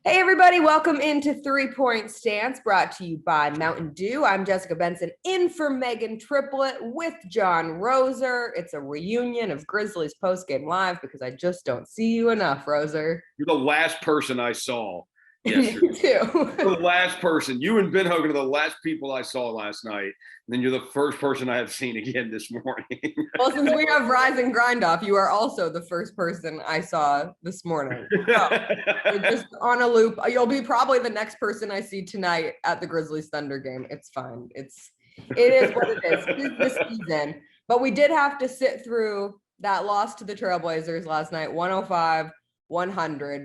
Hey, everybody, welcome into 3 Point Stance, brought to you by Mountain Dew. I'm Jessica Benson, in for Megan Triplett with John Roser. It's a reunion of Grizzlies postgame live because I just don't see you enough, Roser. You're the last person I saw Me yesterday. too. You're the last person. You and Ben Hogan are the last people I saw last night. And then you're the first person I have seen again this morning. Well, since we have Rise and Grind Off, you are also the first person I saw this morning. So we're just on a loop. You'll be probably the next person I see tonight at the Grizzlies Thunder game. It's fine. It is what it is. It is this season. But we did have to sit through that loss to the Trailblazers last night, 105-100.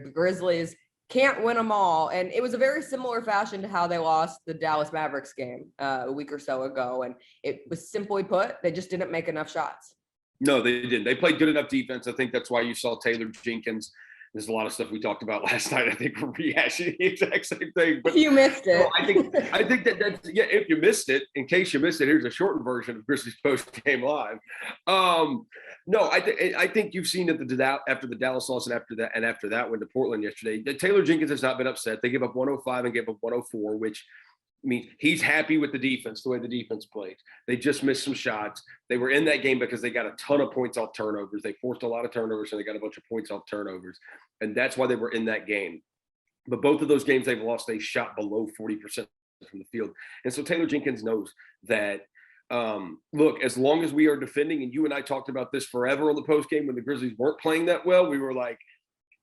The Grizzlies can't win them all. And it was a very similar fashion to how they lost the Dallas Mavericks game a week or so ago. And it was simply put, they just didn't make enough shots. No, they didn't. They played good enough defense. I think that's why you saw Taylor Jenkins. There's a lot of stuff we talked about last night. I think we're rehashing the exact same thing. But you missed it. I think that's if you missed it, in case you missed it, here's a shortened version of Grizzlies post game live. No, I think you've seen it after the Dallas loss and after that went to Portland yesterday. Taylor Jenkins has not been upset. They gave up 105 and gave up 104, which means he's happy with the defense, the way the defense played. They just missed some shots. They were in that game because they got a ton of points off turnovers. They forced a lot of turnovers, and they got a bunch of points off turnovers. And that's why they were in that game. But both of those games they've lost, they shot below 40% from the field. And so Taylor Jenkins knows that, look, as long as we are defending, and you and I talked about this forever on the postgame when the Grizzlies weren't playing that well, we were like,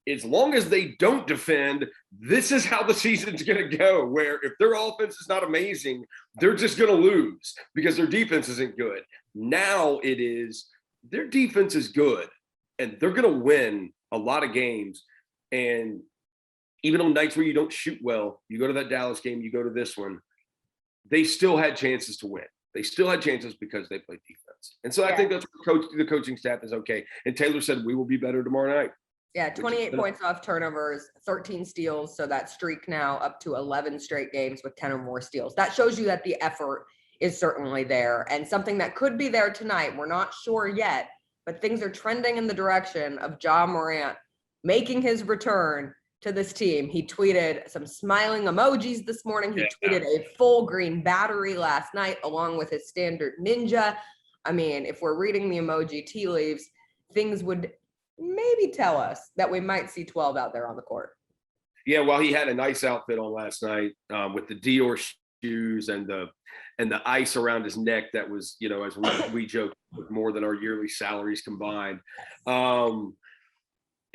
as long as they don't defend, this is how the season's going to go, where if their offense is not amazing, they're just going to lose because their defense isn't good. Now it is their defense is good, and they're going to win a lot of games. And even on nights where you don't shoot well, you go to that Dallas game, you go to this one, they still had chances to win. They still had chances because they played defense. And so I think that's what the coaching staff is okay. And Taylor said, we will be better tomorrow night. Yeah, 28 points off turnovers, 13 steals. So that streak now up to 11 straight games with 10 or more steals. That shows you that the effort is certainly there, and something that could be there tonight. We're not sure yet, but things are trending in the direction of Ja Morant making his return to this team. He tweeted some smiling emojis this morning. He tweeted a full green battery last night along with his standard ninja. I mean, if we're reading the emoji tea leaves, things would maybe tell us that we might see 12 out there on the court. Yeah, well, he had a nice outfit on last night with the Dior shoes and the ice around his neck that was, as we joke, more than our yearly salaries combined.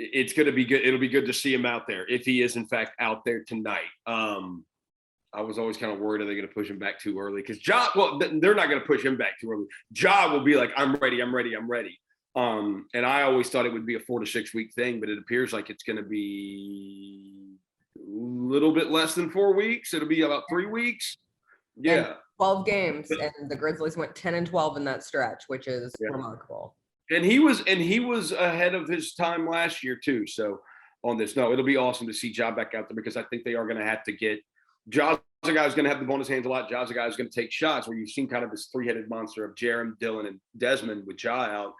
It's going to be good. It'll be good to see him out there if he is, in fact, out there tonight. I was always kind of worried, are they going to push him back too early? Because they're not going to push him back too early. Ja will be like, I'm ready. And I always thought it would be a 4 to 6 week thing, but it appears like it's going to be a little bit less than 4 weeks. It'll be about 3 weeks. Yeah. And 12 games, and the Grizzlies went 10-12 in that stretch, which is remarkable. And he was ahead of his time last year too. So on this, no, it'll be awesome to see Ja back out there, because I think they are going to have to get Ja's a guy who's going to have the ball in his hands a lot. Ja's a guy who's going to take shots, where you've seen kind of this three-headed monster of Jerem, Dillon, and Desmond with Ja out.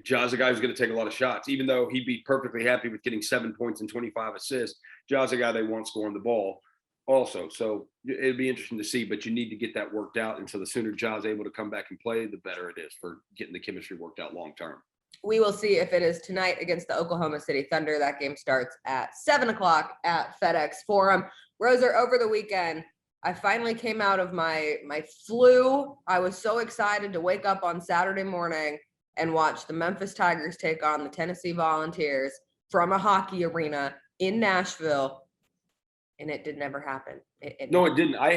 Ja's a guy who's going to take a lot of shots, even though he'd be perfectly happy with getting 7 points and 25 assists. Ja's a guy they want scoring the ball also. So it'd be interesting to see, but you need to get that worked out. And so the sooner Ja's able to come back and play, the better it is for getting the chemistry worked out long term. We will see if it is tonight against the Oklahoma City Thunder. That game starts at 7:00 at FedEx Forum. Roser, over the weekend, I finally came out of my flu. I was so excited to wake up on Saturday morning and watch the Memphis Tigers take on the Tennessee Volunteers from a hockey arena in Nashville, and it did never happen. No, it didn't. I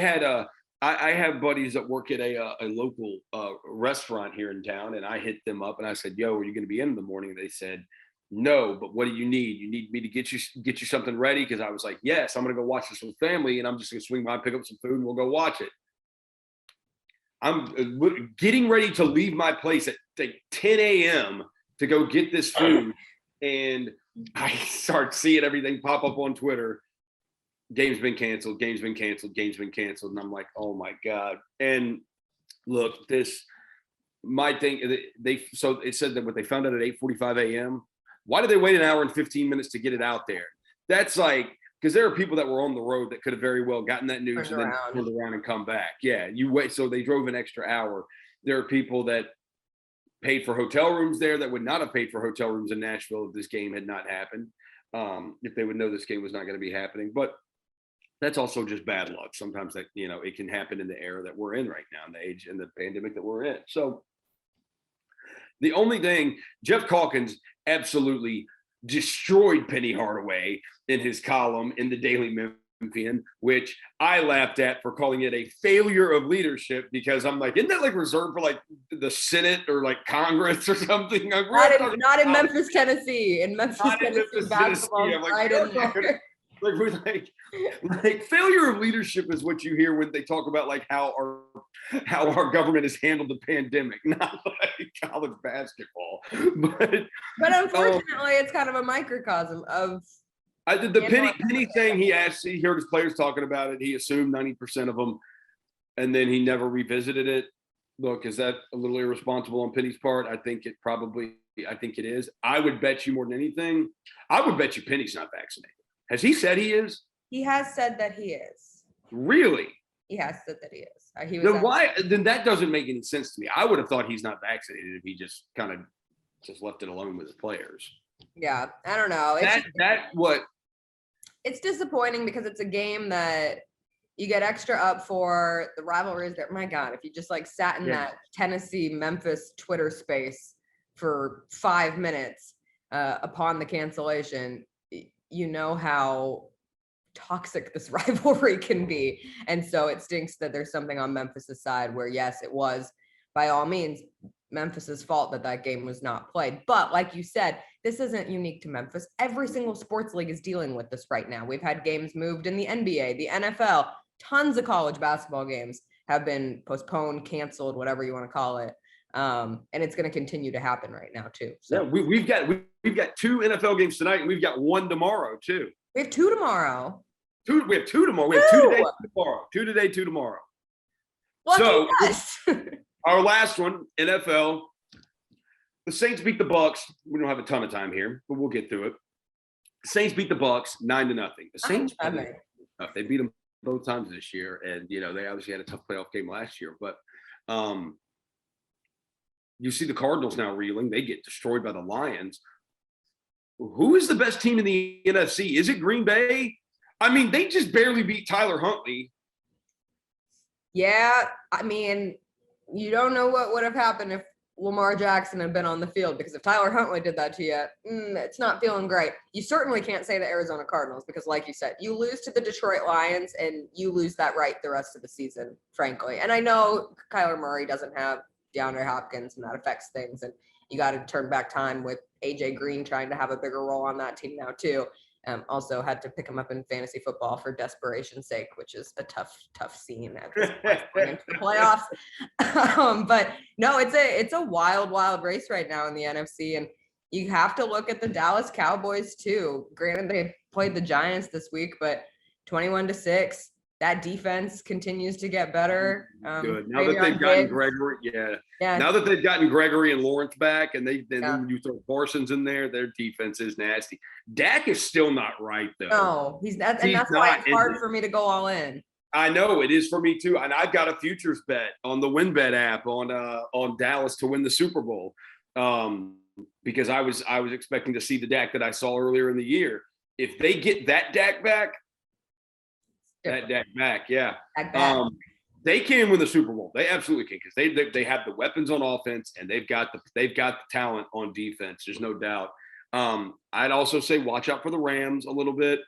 have buddies that work at a local restaurant here in town, and I hit them up and I said, "Yo, are you going to be in the morning?" They said, "No, but what do you need? You need me to get you something ready?" Because I was like, "Yes, I'm going to go watch this with family, and I'm just going to swing by, pick up some food, and we'll go watch it." I'm getting ready to leave my place at 10 a.m. to go get this food, and I start seeing everything pop up on Twitter. Game's been canceled. And I'm like, oh my God. And look, my thing, so it said that what they found out at 8:45 a.m. Why did they wait an hour and 15 minutes to get it out there? that's like, because there are people that were on the road that could have very well gotten that news and then turned around and come back. Yeah, you wait. So they drove an extra hour. There are people that paid for hotel rooms there that would not have paid for hotel rooms in Nashville if this game had not happened, if they would know this game was not going to be happening. But that's also just bad luck. Sometimes that, it can happen in the era that we're in right now, in the age and the pandemic that we're in. So the only thing, Jeff Calkins absolutely destroyed Penny Hardaway in his column in the Daily Memphian, which I laughed at for calling it a failure of leadership, because I'm like, isn't that like reserved for like the Senate or like Congress or something? Not in Memphis, Tennessee. In Memphis, Tennessee, basketball I'm like, right in there. Like failure of leadership is what you hear when they talk about like how our government has handled the pandemic, not like college basketball. But unfortunately, it's kind of a microcosm of. The Penny thing. He heard his players talking about it. He assumed 90% of them, and then he never revisited it. Look, is that a little irresponsible on Penny's part? I think it is. I would bet you more than anything. I would bet you Penny's not vaccinated. Has he said he is? He has said that he is. Really? He has said that he is. Then why? Then that doesn't make any sense to me. I would have thought he's not vaccinated if he just kind of just left it alone with his players. Yeah, I don't know. It's disappointing because it's a game that you get extra up for. The rivalries there. My God, if you just like sat in that Tennessee Memphis Twitter space for 5 minutes upon the cancellation, you know how toxic this rivalry can be. And so it stinks that there's something on Memphis's side where, yes, it was by all means Memphis's fault that game was not played. But like you said, this isn't unique to Memphis. Every single sports league is dealing with this right now. We've had games moved in the NBA, the NFL, tons of college basketball games have been postponed, canceled, whatever you want to call it. And it's going to continue to happen right now too. So we've got 2 NFL games tonight, and we've got 1 tomorrow too. We have 2 tomorrow. We have 2 tomorrow. We have 2 today, 2 tomorrow. 2 today, 2 tomorrow. Lucky us. Our last one, NFL. The Saints beat the Bucks. We don't have a ton of time here, but we'll get through it. The Saints beat the Bucks 9-0. The Saints they beat them both times this year, and they obviously had a tough playoff game last year. But you see the Cardinals now reeling. They get destroyed by the Lions. Who is the best team in the NFC? Is it Green Bay? I mean, they just barely beat Tyler Huntley. Yeah, I mean, you don't know what would have happened if Lamar Jackson had been on the field, because if Tyler Huntley did that to you, it's not feeling great. You certainly can't say the Arizona Cardinals, because like you said, you lose to the Detroit Lions and you lose that right the rest of the season, frankly. And I know Kyler Murray doesn't have DeAndre Hopkins, and that affects things. And you got to turn back time with AJ Green trying to have a bigger role on that team now too. Also had to pick him up in fantasy football for desperation's sake, which is a tough scene at this point going into the playoffs. But no, it's a wild race right now in the NFC, and you have to look at the Dallas Cowboys too. Granted, they played the Giants this week, but 21-6. That defense continues to get better. Good. Now that they've gotten Gregory, Now that they've gotten Gregory and Lawrence back, and then when you throw Parsons in there, their defense is nasty. Dak is still not right though. No, he's not, and that's why it's hard for me to go all in. I know it is for me too, and I've got a futures bet on the WinBet app on Dallas to win the Super Bowl, because I was expecting to see the Dak that I saw earlier in the year. If they get that Dak back. They can win the Super Bowl. They absolutely can, because they have the weapons on offense, and they've got the talent on defense. There's no doubt. I'd also say watch out for the Rams a little bit.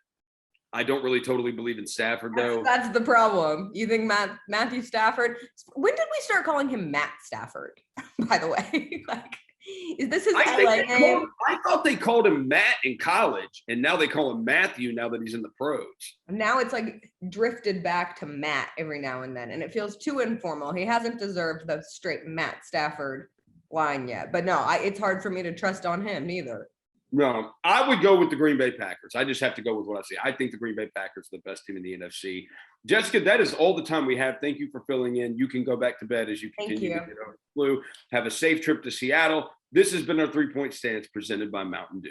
I don't really totally believe in Stafford though. That's the problem. You think Matthew Stafford? When did we start calling him Matt Stafford? By the way, is this his LA name? I thought they called him Matt in college, and now they call him Matthew now that he's in the pros. Now it's like drifted back to Matt every now and then, and it feels too informal. He hasn't deserved the straight Matt Stafford line yet. But no, it's hard for me to trust on him neither. No, I would go with the Green Bay Packers. I just have to go with what I see. I think the Green Bay Packers are the best team in the NFC. Jessica, that is all the time we have. Thank you for filling in. You can go back to bed as you continue to get over the flu. Have a safe trip to Seattle. This has been our 3-Point Stance presented by Mountain Dew.